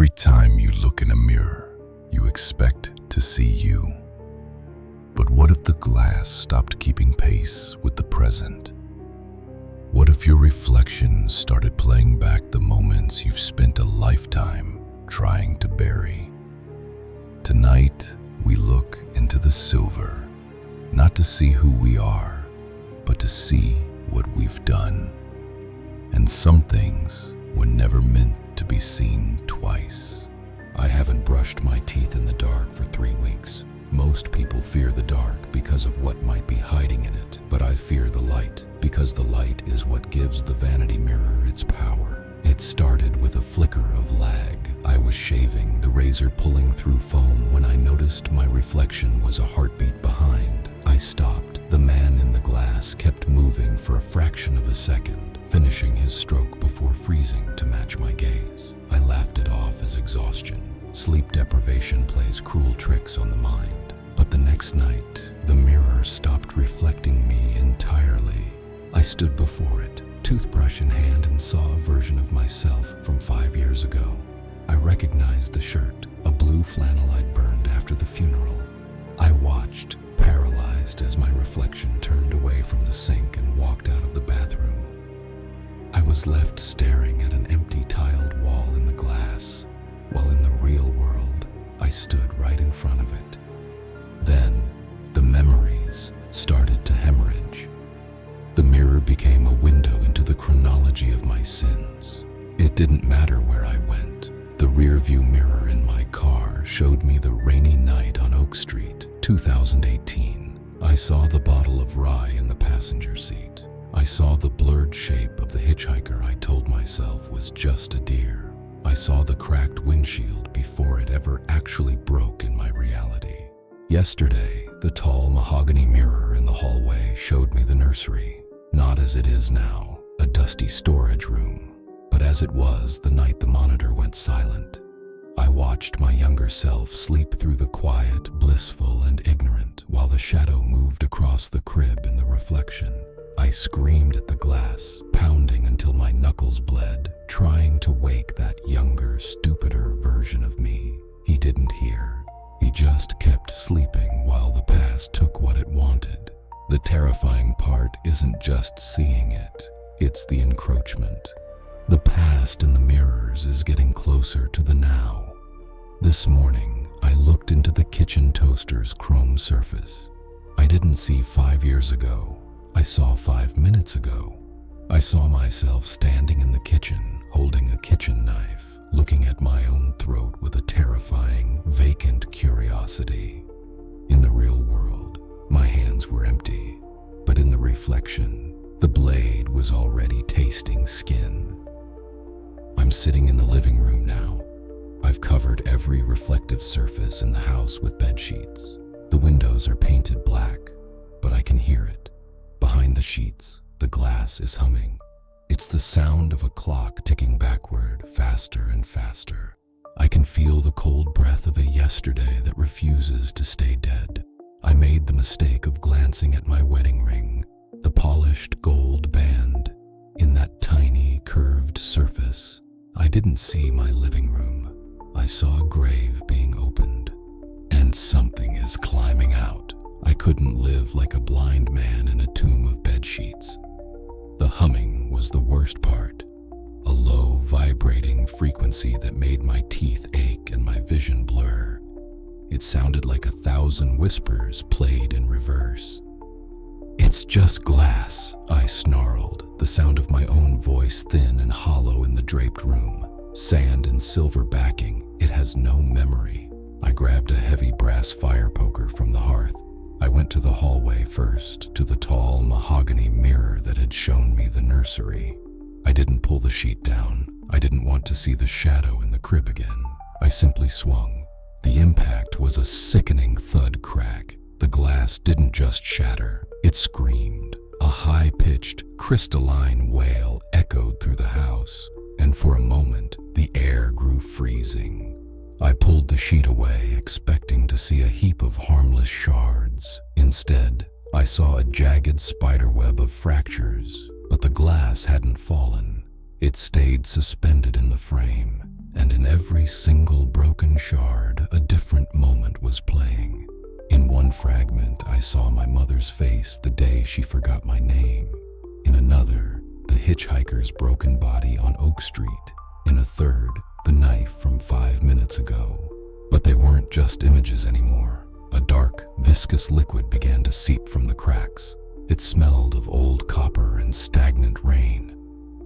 Every time you look in a mirror, you expect to see you. But what if the glass stopped keeping pace with the present? What if your reflection started playing back the moments you've spent a lifetime trying to bury? Tonight, we look into the silver, not to see who we are, but to see what we've done. And some things were never meant to be seen twice. I haven't brushed my teeth in the dark for 3 weeks. Most people fear the dark because of what might be hiding in it, but I fear the light because the light is what gives the vanity mirror its power. It started with a flicker of lag. I was shaving, the razor pulling through foam, when I noticed my reflection was a heartbeat behind. I stopped. The man in the glass kept moving for a fraction of a second, finishing his stroke before freezing to match my gaze. I laughed it off as exhaustion. Sleep deprivation plays cruel tricks on the mind. But the next night, the mirror stopped reflecting me entirely. I stood before it, toothbrush in hand, and saw a version of myself from 5 years ago. I recognized the shirt, a blue flannel I'd burned after the funeral. I watched, paralyzed, as my reflection turned away from the sink and walked out of the bathroom. I was left staring at an empty tiled wall in the glass, while in the real world, I stood right in front of it. Then, the memories started to hemorrhage. The mirror became a window into the chronology of my sins. It didn't matter where I went. The rearview mirror in my car showed me the rainy night on Oak Street, 2018. I saw the bottle of rye in the passenger seat. I saw the blurred shape of the hitchhiker I told myself was just a deer. I saw the cracked windshield before it ever actually broke in my reality. Yesterday, the tall mahogany mirror in the hallway showed me the nursery, not as it is now, a dusty storage room, but as it was the night the monitor went silent. I watched my younger self sleep through the quiet, blissful, and ignorant, while the shadow moved across the crib in the reflection. I screamed at the glass, pounding until my knuckles bled, trying to wake that younger, stupider version of me. He didn't hear. He just kept sleeping while the past took what it wanted. The terrifying part isn't just seeing it, it's the encroachment. The past in the mirrors is getting closer to the now. This morning, I looked into the kitchen toaster's chrome surface. I didn't see 5 years ago. I saw 5 minutes ago. I saw myself standing in the kitchen, holding a kitchen knife, looking at my own throat with a terrifying, vacant curiosity. In the real world, my hands were empty, but in the reflection, the blade was already tasting skin. I'm sitting in the living room now. I've covered every reflective surface in the house with bed sheets. The windows are painted black, but I can hear it. Behind the sheets, the glass is humming. It's the sound of a clock ticking backward, faster and faster. I can feel the cold breath of a yesterday that refuses to stay dead. I made the mistake of glancing at my wedding ring, the polished gold band. In that tiny, curved surface, I didn't see my living room. I saw a grave being opened, and something is climbing out. I couldn't live like a blind man in a tomb of bed sheets. The humming was the worst part, a low, vibrating frequency that made my teeth ache and my vision blur. It sounded like 1,000 whispers played in reverse. "It's just glass," I snarled, the sound of my own voice thin and hollow in the draped room. Sand and silver backing, it has no memory. I grabbed a heavy brass fire poker from the hearth. I went to the hallway first, to the tall mahogany mirror that had shown me the nursery. I didn't pull the sheet down. I didn't want to see the shadow in the crib again. I simply swung. The impact was a sickening thud crack. The glass didn't just shatter, it screamed. A high-pitched, crystalline wail echoed through the house, and for a moment, the air grew freezing. I pulled the sheet away, expecting to see a heap of harmless shards. Instead, I saw a jagged spiderweb of fractures, but the glass hadn't fallen. It stayed suspended in the frame, and and in every single broken shard, a different moment was playing. In one fragment, I saw my mother's face the day she forgot my name. In another, the hitchhiker's broken body on Oak Street. In a third, the knife from 5 minutes ago. But they weren't just images anymore. A dark, viscous liquid began to seep from the cracks. It smelled of old copper and stagnant rain.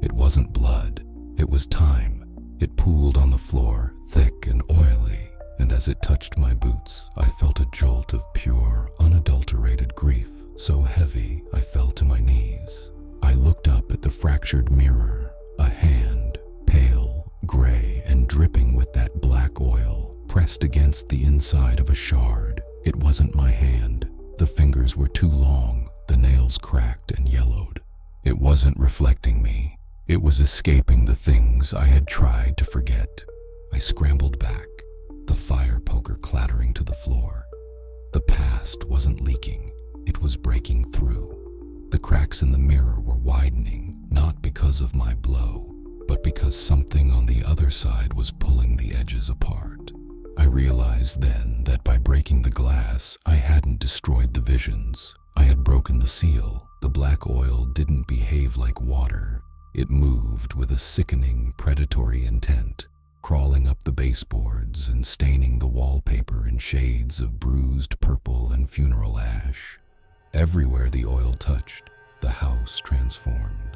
It wasn't blood, it was time. It pooled on the floor, thick and oily, and as it touched my boots, I felt a jolt of pure, unadulterated grief, so heavy I fell to my knees. I looked up at the fractured mirror, a hand, pale, gray, and dripping with that black oil, pressed against the inside of a shard. It wasn't my hand. The fingers were too long, the nails cracked and yellowed. It wasn't reflecting me. It was escaping the things I had tried to forget. I scrambled back, the fire poker clattering to the floor. The past wasn't leaking. It was breaking through. The cracks in the mirror were widening, not because of my blow, but because something on the other side was pulling the edges apart. I realized then that by breaking the glass, I hadn't destroyed the visions. I had broken the seal. The black oil didn't behave like water. It moved with a sickening, predatory intent, crawling up the baseboards and staining the wallpaper in shades of bruised purple and funeral ash. Everywhere the oil touched, the house transformed.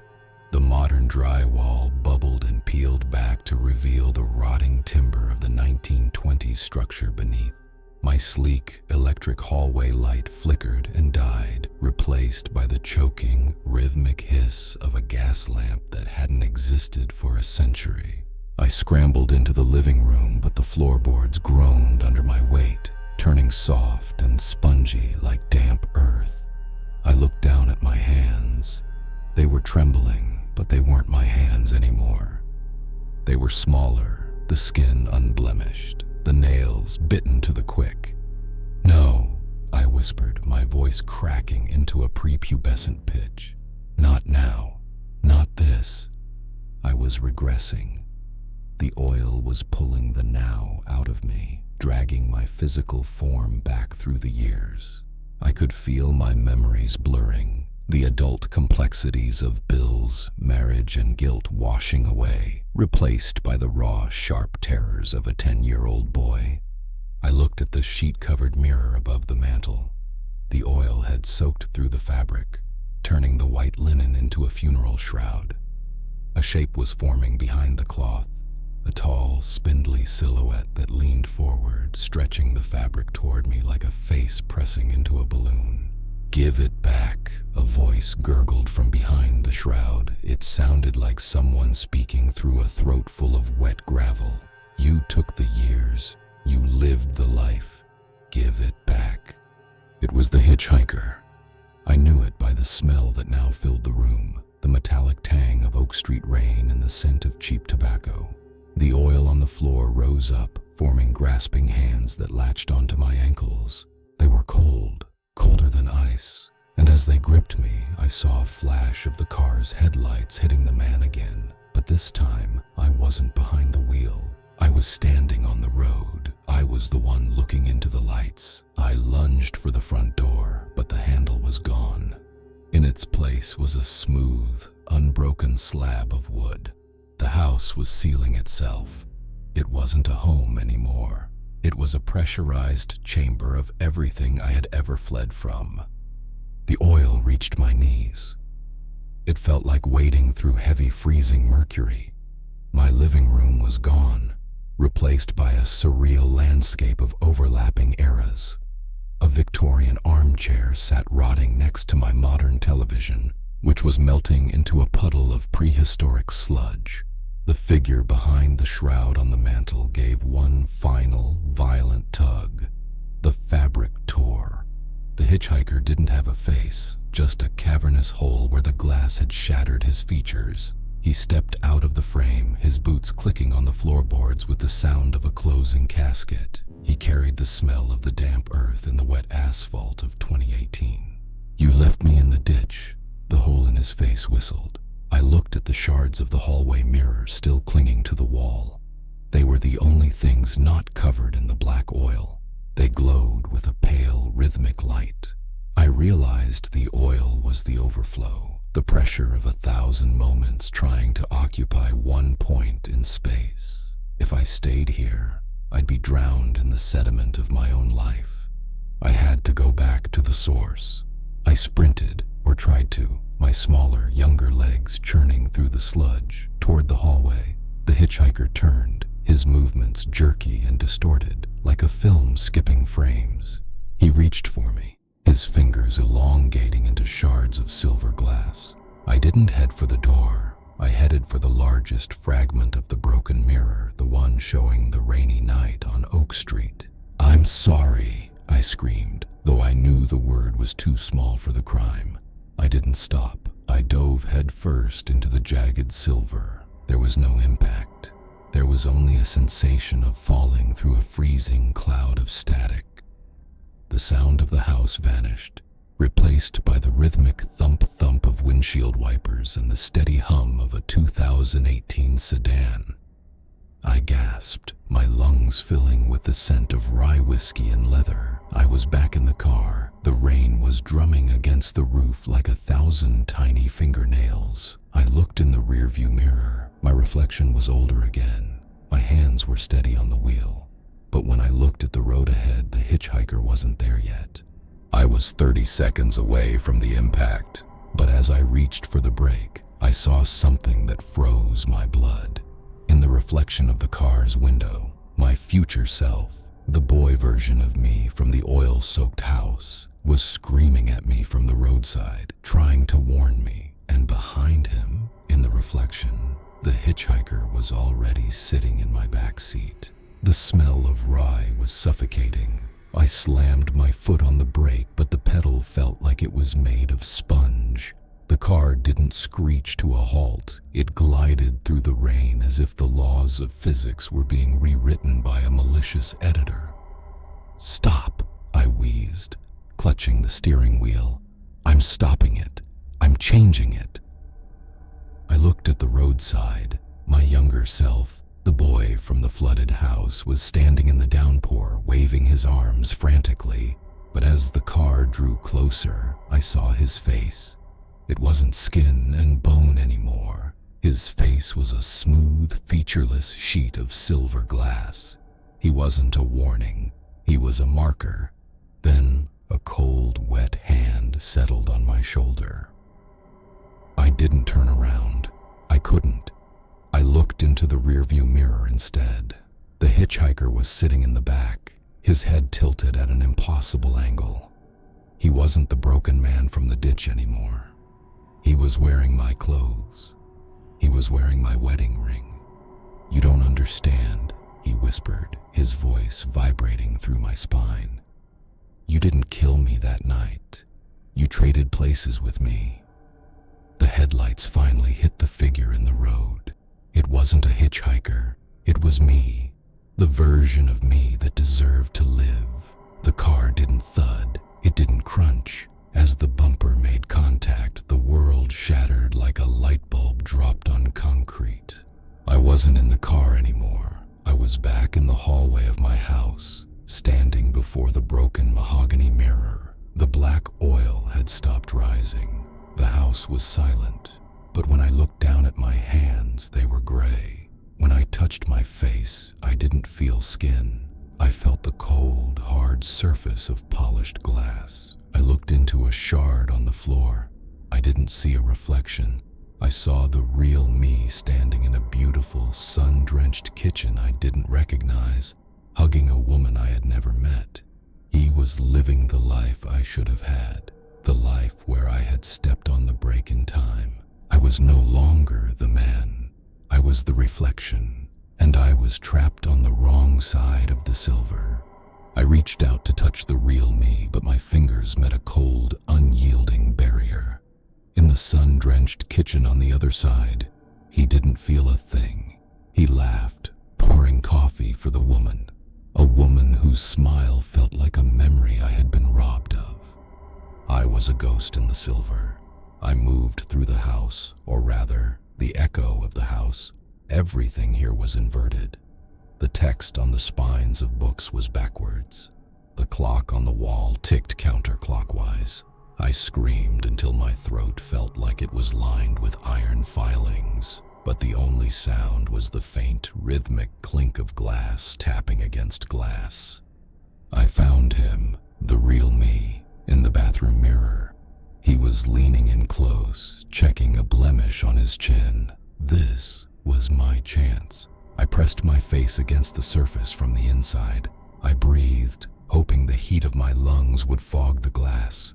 The modern drywall bubbled and peeled back to reveal the rotting timber of the 1920s structure beneath. My sleek, electric hallway light flickered and died, replaced by the choking, rhythmic hiss of a gas lamp that hadn't existed for a century. I scrambled into the living room, but the floorboards groaned under my weight, turning soft and spongy like damp earth. I looked down at my hands. They were trembling, but they weren't my hands anymore. They were smaller, the skin unblemished, the nails bitten to the quick. "No," I whispered, my voice cracking into a prepubescent pitch. "Not now. Not this." I was regressing. The oil was pulling the now out of me, dragging my physical form back through the years. I could feel my memories blurring, the adult complexities of bills, marriage, and guilt washing away, replaced by the raw, sharp terrors of a 10-year-old boy. I looked at the sheet-covered mirror above the mantel. The oil had soaked through the fabric, turning the white linen into a funeral shroud. A shape was forming behind the cloth, a tall, spindly silhouette that leaned forward, stretching the fabric toward me like a face pressing into a balloon. "Give it back," a voice gurgled from behind the shroud. It sounded like someone speaking through a throat full of wet gravel. "You took the years. You lived the life. Give it back." It was the hitchhiker. I knew it by the smell that now filled the room, the metallic tang of Oak Street rain and the scent of cheap tobacco. The oil on the floor rose up, forming grasping hands that latched onto my ankles. They were cold, colder than ice, and as they gripped me, I saw a flash of the car's headlights hitting the man again. But this time, I wasn't behind the wheel. I was standing on the road. I was the one looking into the lights. I lunged for the front door, but the handle was gone. In its place was a smooth, unbroken slab of wood. The house was sealing itself. It wasn't a home anymore. It was a pressurized chamber of everything I had ever fled from. The oil reached my knees. It felt like wading through heavy, freezing mercury. My living room was gone, replaced by a surreal landscape of overlapping eras. A Victorian armchair sat rotting next to my modern television, which was melting into a puddle of prehistoric sludge. The figure behind the shroud on the mantel gave one final, violent tug. The fabric tore. The hitchhiker didn't have a face, just a cavernous hole where the glass had shattered his features. He stepped out of the frame, his boots clicking on the floorboards with the sound of a closing casket. He carried the smell of the damp earth and the wet asphalt of 2018. "You left me in the ditch," the hole in his face whistled. I looked at the shards of the hallway mirror still clinging to the wall. They were the only things not covered in the black oil. They glowed with a pale, rhythmic light. I realized the oil was the overflow, the pressure of 1,000 moments trying to occupy one point in space. If I stayed here, I'd be drowned in the sediment of my own life. I had to go back to the source. I sprinted, or tried to, my smaller, younger legs churning through the sludge, toward the hallway. The hitchhiker turned, his movements jerky and distorted, like a film skipping frames. He reached for me, his fingers elongating into shards of silver glass. I didn't head for the door. I headed for the largest fragment of the broken mirror, the one showing the rainy night on Oak Street. "I'm sorry," I screamed, though I knew the word was too small for the crime. I didn't stop. I dove headfirst into the jagged silver. There was no impact. There was only a sensation of falling through a freezing cloud of static. The sound of the house vanished, replaced by the rhythmic thump-thump of windshield wipers and the steady hum of a 2018 sedan. I gasped, my lungs filling with the scent of rye whiskey and leather. I was back in the car. The rain was drumming against the roof like 1,000 tiny fingernails. I looked in the rearview mirror. My reflection was older again. My hands were steady on the wheel. But when I looked at the road ahead, the hitchhiker wasn't there yet. I was 30 seconds away from the impact, but as I reached for the brake, I saw something that froze my blood. In the reflection of the car's window, my future self, the boy version of me from the oil-soaked house, was screaming at me from the roadside, trying to warn me. And behind him, in the reflection, the hitchhiker was already sitting in my back seat. The smell of rye was suffocating. I slammed my foot on the brake, but the pedal felt like it was made of sponge. The car didn't screech to a halt. It glided through the rain as if the laws of physics were being rewritten by a malicious editor. "Stop," I wheezed, clutching the steering wheel. "I'm stopping it. I'm changing it." I looked at the roadside. My younger self, the boy from the flooded house, was standing in the downpour, waving his arms frantically. But as the car drew closer, I saw his face. It wasn't skin and bone anymore. His face was a smooth, featureless sheet of silver glass. He wasn't a warning. He was a marker. Then a cold, wet hand settled on my shoulder. I didn't turn around. I couldn't. I looked into the rearview mirror instead. The hitchhiker was sitting in the back, his head tilted at an impossible angle. He wasn't the broken man from the ditch anymore. He was wearing my clothes. He was wearing my wedding ring. "You don't understand," he whispered, his voice vibrating through my spine. "You didn't kill me that night. You traded places with me." The headlights finally hit the figure in the road. It wasn't a hitchhiker. It was me, the version of me that deserved to live. The car didn't thud. It didn't crunch. As the bumper made contact, the world shattered like a light bulb dropped on concrete. I wasn't in the car anymore. I was back in the hallway of my house, standing before the broken mahogany mirror. The black oil had stopped rising. The house was silent, but when I looked down at my hands, they were gray. When I touched my face, I didn't feel skin. I felt the cold, hard surface of polished glass. I looked into a shard on the floor. I didn't see a reflection. I saw the real me standing in a beautiful, sun-drenched kitchen I didn't recognize, hugging a woman I had never met. He was living the life I should have had, the life where I had stepped on the brake in time. I was no longer the man. I was the reflection, and I was trapped on the wrong side of the silver. I reached out to touch the real me, but my fingers met a cold, unyielding barrier. In the sun-drenched kitchen on the other side, he didn't feel a thing. He laughed, pouring coffee for the woman, a woman whose smile felt like a memory I had been robbed of. I was a ghost in the silver. I moved through the house, or rather, the echo of the house. Everything here was inverted. The text on the spines of books was backwards. The clock on the wall ticked counterclockwise. I screamed until my throat felt like it was lined with iron filings, but the only sound was the faint, rhythmic clink of glass tapping against glass. I found him, the real me, in the bathroom mirror. He was leaning in close, checking a blemish on his chin. This was my chance. I pressed my face against the surface from the inside. I breathed, hoping the heat of my lungs would fog the glass.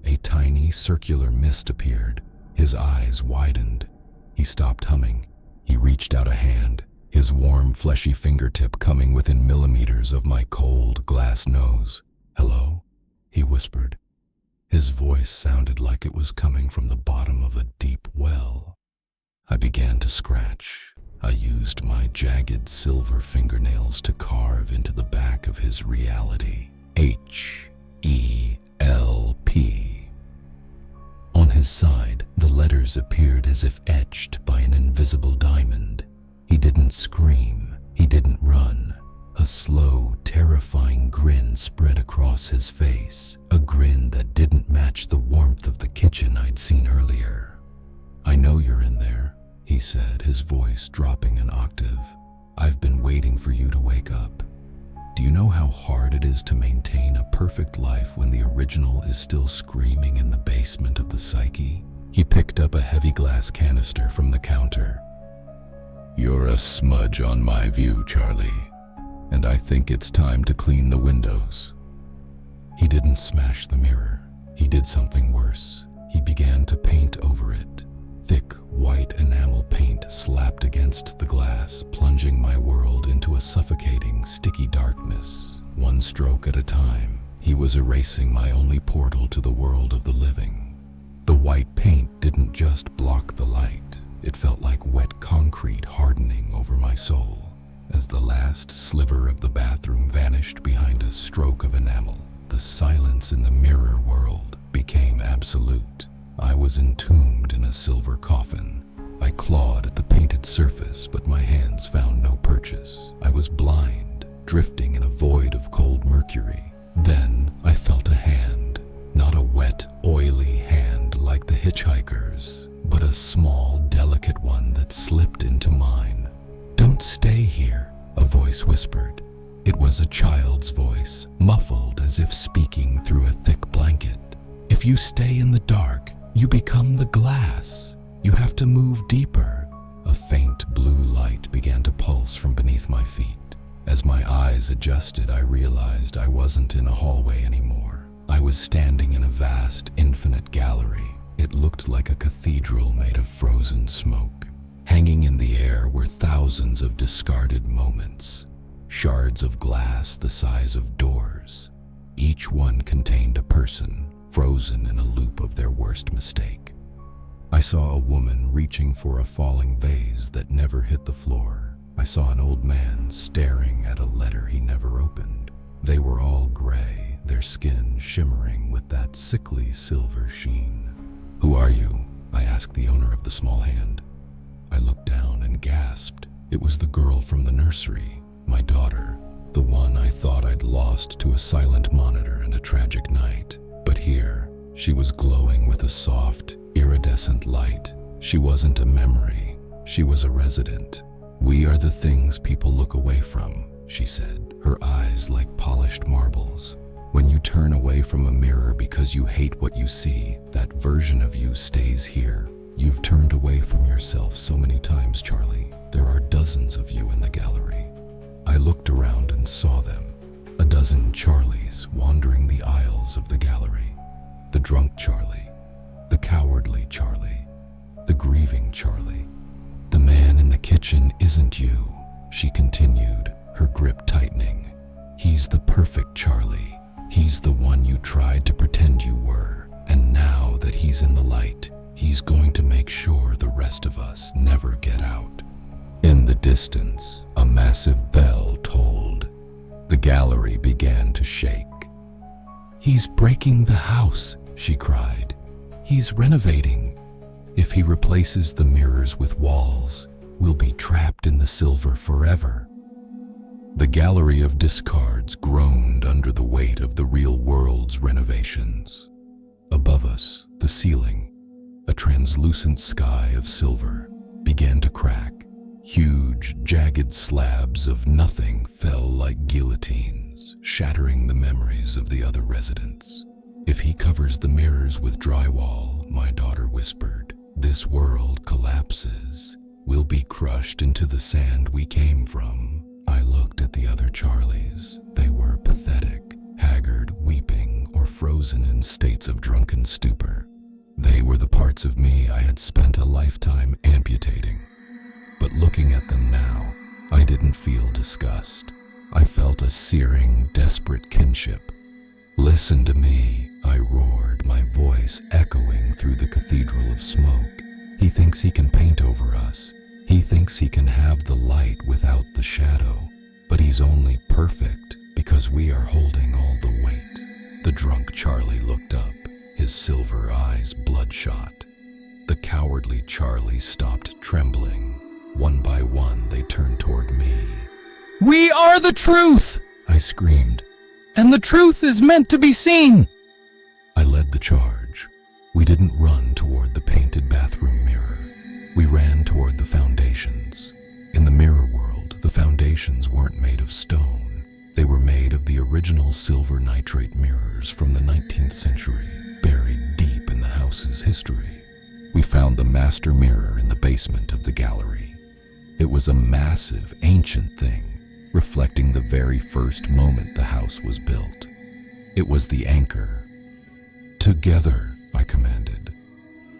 A tiny circular mist appeared. His eyes widened. He stopped humming. He reached out a hand, his warm, fleshy fingertip coming within millimeters of my cold glass nose. "Hello?" he whispered. His voice sounded like it was coming from the bottom of a deep well. I began to scratch. I used my jagged silver fingernails to carve into the back of his reality. H-E-L-P. On his side, the letters appeared as if etched by an invisible diamond. He didn't scream. He didn't run. A slow, terrifying grin spread across his face, a grin that didn't match the warmth of the kitchen I'd seen earlier. "I know you're in there," he said, his voice dropping an octave. "I've been waiting for you to wake up. Do you know how hard it is to maintain a perfect life when the original is still screaming in the basement of the psyche?" He picked up a heavy glass canister from the counter. "You're a smudge on my view, Charlie, and I think it's time to clean the windows." He didn't smash the mirror. He did something worse. He began to paint over it. Thick, white enamel paint slapped against the glass, plunging my world into a suffocating, sticky darkness. One stroke at a time, he was erasing my only portal to the world of the living. The white paint didn't just block the light. It felt like wet concrete hardening over my soul. As the last sliver of the bathroom vanished behind a stroke of enamel, the silence in the mirror world became absolute. I was entombed in a silver coffin. I clawed at the painted surface, but my hands found no purchase. I was blind, drifting in a void of cold mercury. Then I felt a hand, not a wet, oily hand like the hitchhiker's, but a small, delicate one that slipped into mine. "Don't stay here," a voice whispered. It was a child's voice, muffled as if speaking through a thick blanket. "If you stay in the dark, you become the glass. You have to move deeper." A faint blue light began to pulse from beneath my feet. As my eyes adjusted, I realized I wasn't in a hallway anymore. I was standing in a vast, infinite gallery. It looked like a cathedral made of frozen smoke. Hanging in the air were thousands of discarded moments, shards of glass the size of doors. Each one contained a person, frozen in a loop of their worst mistake. I saw a woman reaching for a falling vase that never hit the floor. I saw an old man staring at a letter he never opened. They were all gray, their skin shimmering with that sickly silver sheen. "Who are you?" I asked the owner of the small hand. I looked down and gasped. It was the girl from the nursery, my daughter, the one I thought I'd lost to a silent monitor and a tragic night. But here, she was glowing with a soft, iridescent light. She wasn't a memory. She was a resident. "We are the things people look away from," she said, her eyes like polished marbles. "When you turn away from a mirror because you hate what you see, that version of you stays here. You've turned away from yourself so many times, Charlie. There are dozens of you in the gallery." I looked around and saw them. A dozen Charlies wandering the aisles of the gallery. The drunk Charlie, the cowardly Charlie, the grieving Charlie. "The man in the kitchen isn't you," she continued, her grip tightening. "He's the perfect Charlie. He's the one you tried to pretend you were. And now that he's in the light, he's going to make sure the rest of us never get out." In the distance, a massive bell tolled. The gallery began to shake. "He's breaking the house," she cried. "He's renovating. If he replaces the mirrors with walls, we'll be trapped in the silver forever." The gallery of discards groaned under the weight of the real world's renovations. Above us, the ceiling, a translucent sky of silver, began to crack. Huge, jagged slabs of nothing fell like guillotines, shattering the memories of the other residents. "If he covers the mirrors with drywall," my daughter whispered, "this world collapses. We'll be crushed into the sand we came from." I looked at the other Charlies. They were pathetic, haggard, weeping, or frozen in states of drunken stupor. They were the parts of me I had spent a lifetime amputating. But looking at them now, I didn't feel disgust. I felt a searing, desperate kinship. "Listen to me," I roared, my voice echoing through the cathedral of smoke. "He thinks he can paint over us. He thinks he can have the light without the shadow. But he's only perfect because we are holding all the weight." The drunk Charlie looked up, his silver eyes bloodshot. The cowardly Charlie stopped trembling. One by one, they turned toward me. "We are the truth!" I screamed. "And the truth is meant to be seen!" I led the charge. We didn't run toward the painted bathroom mirror. We ran toward the foundations. In the mirror world, the foundations weren't made of stone. They were made of the original silver nitrate mirrors from the 19th century, buried deep in the house's history. We found the master mirror in the basement of the gallery. It was a massive, ancient thing, reflecting the very first moment the house was built. It was the anchor. "Together," I commanded.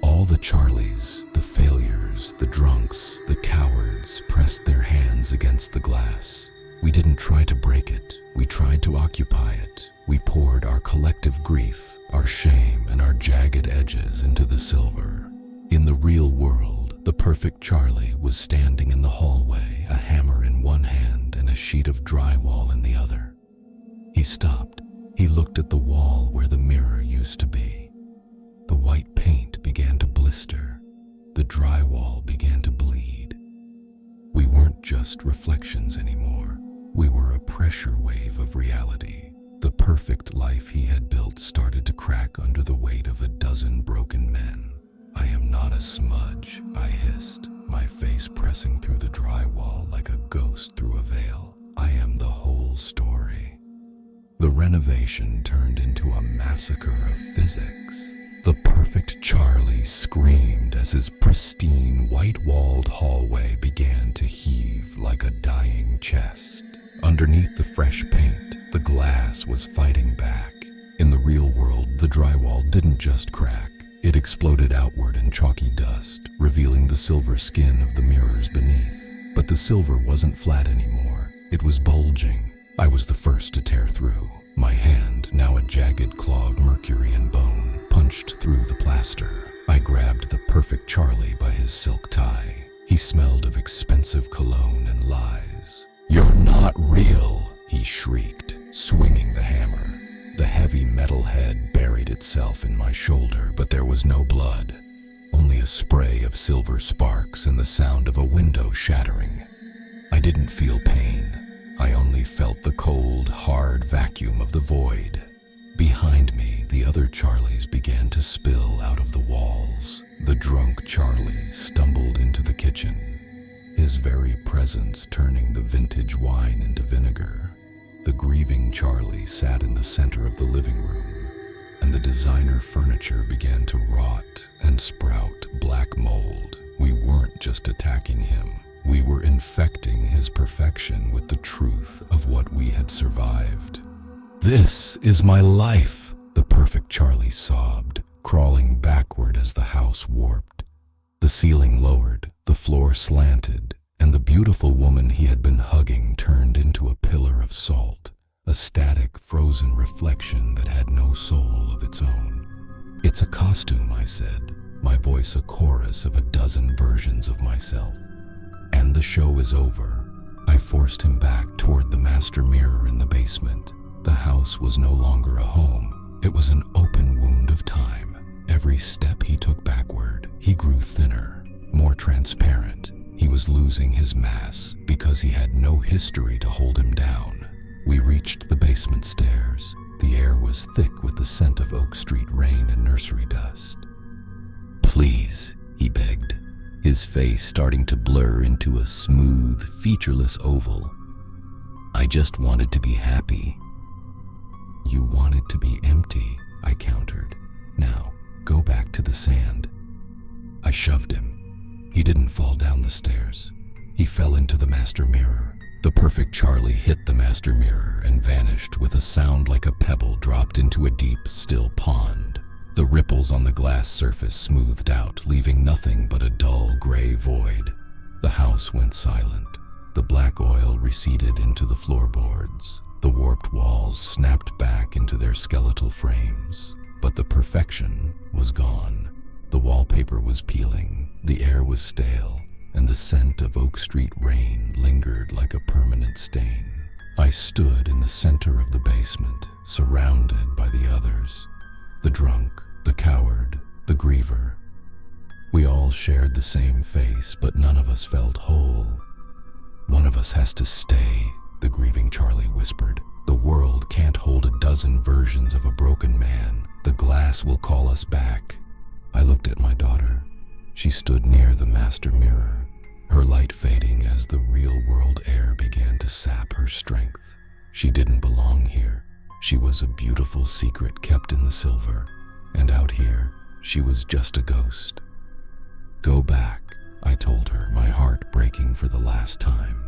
All the Charlies, the failures, the drunks, the cowards pressed their hands against the glass. We didn't try to break it. We tried to occupy it. We poured our collective grief, our shame, and our jagged edges into the silver. In the real world, the perfect Charlie was standing in the hallway, a hammer in one hand and a sheet of drywall in the other. He stopped. He looked at the wall where the mirror used to be. The white paint began to blister. The drywall began to bleed. We weren't just reflections anymore. We were a pressure wave of reality. The perfect life he had built started to crack under the weight of a dozen broken men. "I am not a smudge," I hissed, my face pressing through the drywall like a ghost through a veil. "I am the whole story." The renovation turned into a massacre of physics. The perfect Charlie screamed as his pristine, white-walled hallway began to heave like a dying chest. Underneath the fresh paint, the glass was fighting back. In the real world, the drywall didn't just crack. It exploded outward in chalky dust, revealing the silver skin of the mirrors beneath. But the silver wasn't flat anymore. It was bulging. I was the first to tear through. My hand, now a jagged claw of mercury and bone, punched through the plaster. I grabbed the perfect Charlie by his silk tie. He smelled of expensive cologne and lies. "You're not real," he shrieked, swinging the hammer. The heavy metal head buried itself in my shoulder, but there was no blood. Only a spray of silver sparks and the sound of a window shattering. I didn't feel pain. I only felt the cold, hard vacuum of the void. Behind me, the other Charlies began to spill out of the walls. The drunk Charlie stumbled into the kitchen, his very presence turning the vintage wine into vinegar. The grieving Charlie sat in the center of the living room, and the designer furniture began to rot and sprout black mold. We weren't just attacking him. We were infecting his perfection with the truth of what we had survived. "This is my life," the perfect Charlie sobbed, crawling backward as the house warped. The ceiling lowered, the floor slanted, and the beautiful woman he had been hugging turned into a pillar of salt, a static, frozen reflection that had no soul of its own. "It's a costume," I said, my voice a chorus of a dozen versions of myself. "And the show is over." I forced him back toward the master mirror in the basement. The house was no longer a home. It was an open wound of time. Every step he took backward, he grew thinner, more transparent, He was losing his mass because he had no history to hold him down. We reached the basement stairs. The air was thick with the scent of Oak Street rain and nursery dust. "Please," he begged, his face starting to blur into a smooth, featureless oval. "I just wanted to be happy." "You wanted to be empty," I countered. "Now, go back to the sand." I shoved him. He didn't fall down the stairs. He fell into the master mirror. The perfect Charlie hit the master mirror and vanished with a sound like a pebble dropped into a deep, still pond. The ripples on the glass surface smoothed out, leaving nothing but a dull gray void. The house went silent. The black oil receded into the floorboards. The warped walls snapped back into their skeletal frames. But the perfection was gone. The wallpaper was peeling, the air was stale, and the scent of Oak Street rain lingered like a permanent stain. I stood in the center of the basement, surrounded by the others. The drunk, the coward, the griever. We all shared the same face, but none of us felt whole. "One of us has to stay," the grieving Charlie whispered. "The world can't hold a dozen versions of a broken man. The glass will call us back." I looked at my daughter. She stood near the master mirror, her light fading as the real-world air began to sap her strength. She didn't belong here. She was a beautiful secret kept in the silver, and out here, she was just a ghost. "Go back," I told her, my heart breaking for the last time.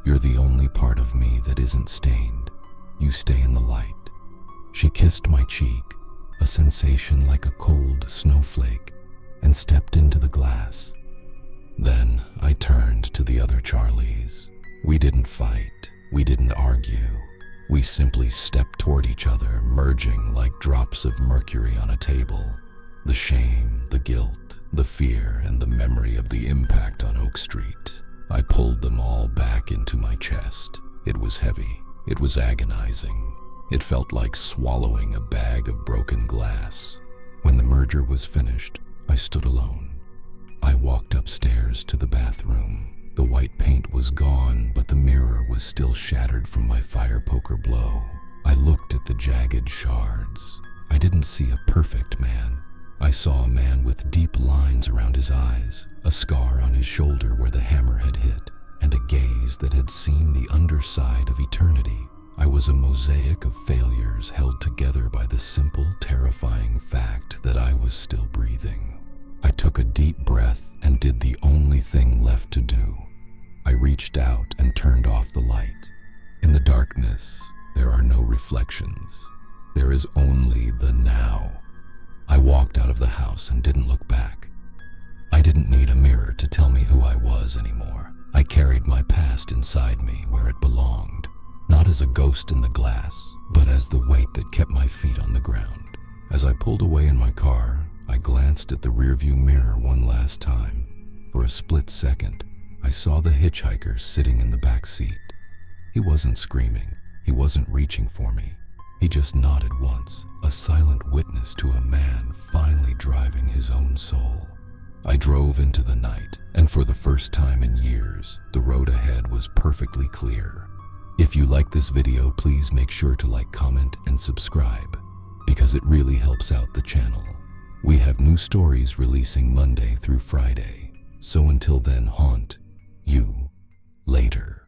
"You're the only part of me that isn't stained. You stay in the light." She kissed my cheek, a sensation like a cold snowflake, and stepped into the glass. Then I turned to the other Charlies. We didn't fight. We didn't argue. We simply stepped toward each other, merging like drops of mercury on a table. The shame, the guilt, the fear, and the memory of the impact on Oak Street. I pulled them all back into my chest. It was heavy. It was agonizing. It felt like swallowing a bag of broken glass. When the merger was finished, I stood alone. I walked upstairs to the bathroom. The white paint was gone, but the mirror was still shattered from my fire poker blow. I looked at the jagged shards. I didn't see a perfect man. I saw a man with deep lines around his eyes, a scar on his shoulder where the hammer had hit, and a gaze that had seen the underside of eternity. I was a mosaic of failures held together by the simple, terrifying fact that I was still breathing. I took a deep breath and did the only thing left to do. I reached out and turned off the light. In the darkness, there are no reflections. There is only the now. I walked out of the house and didn't look back. I didn't need a mirror to tell me who I was anymore. I carried my past inside me where it belonged. Not as a ghost in the glass, but as the weight that kept my feet on the ground. As I pulled away in my car, I glanced at the rearview mirror one last time. For a split second, I saw the hitchhiker sitting in the back seat. He wasn't screaming. He wasn't reaching for me. He just nodded once, a silent witness to a man finally driving his own soul. I drove into the night, and for the first time in years, the road ahead was perfectly clear. If you like this video, please make sure to like, comment, and subscribe, because it really helps out the channel. We have new stories releasing Monday through Friday, so until then, haunt you later.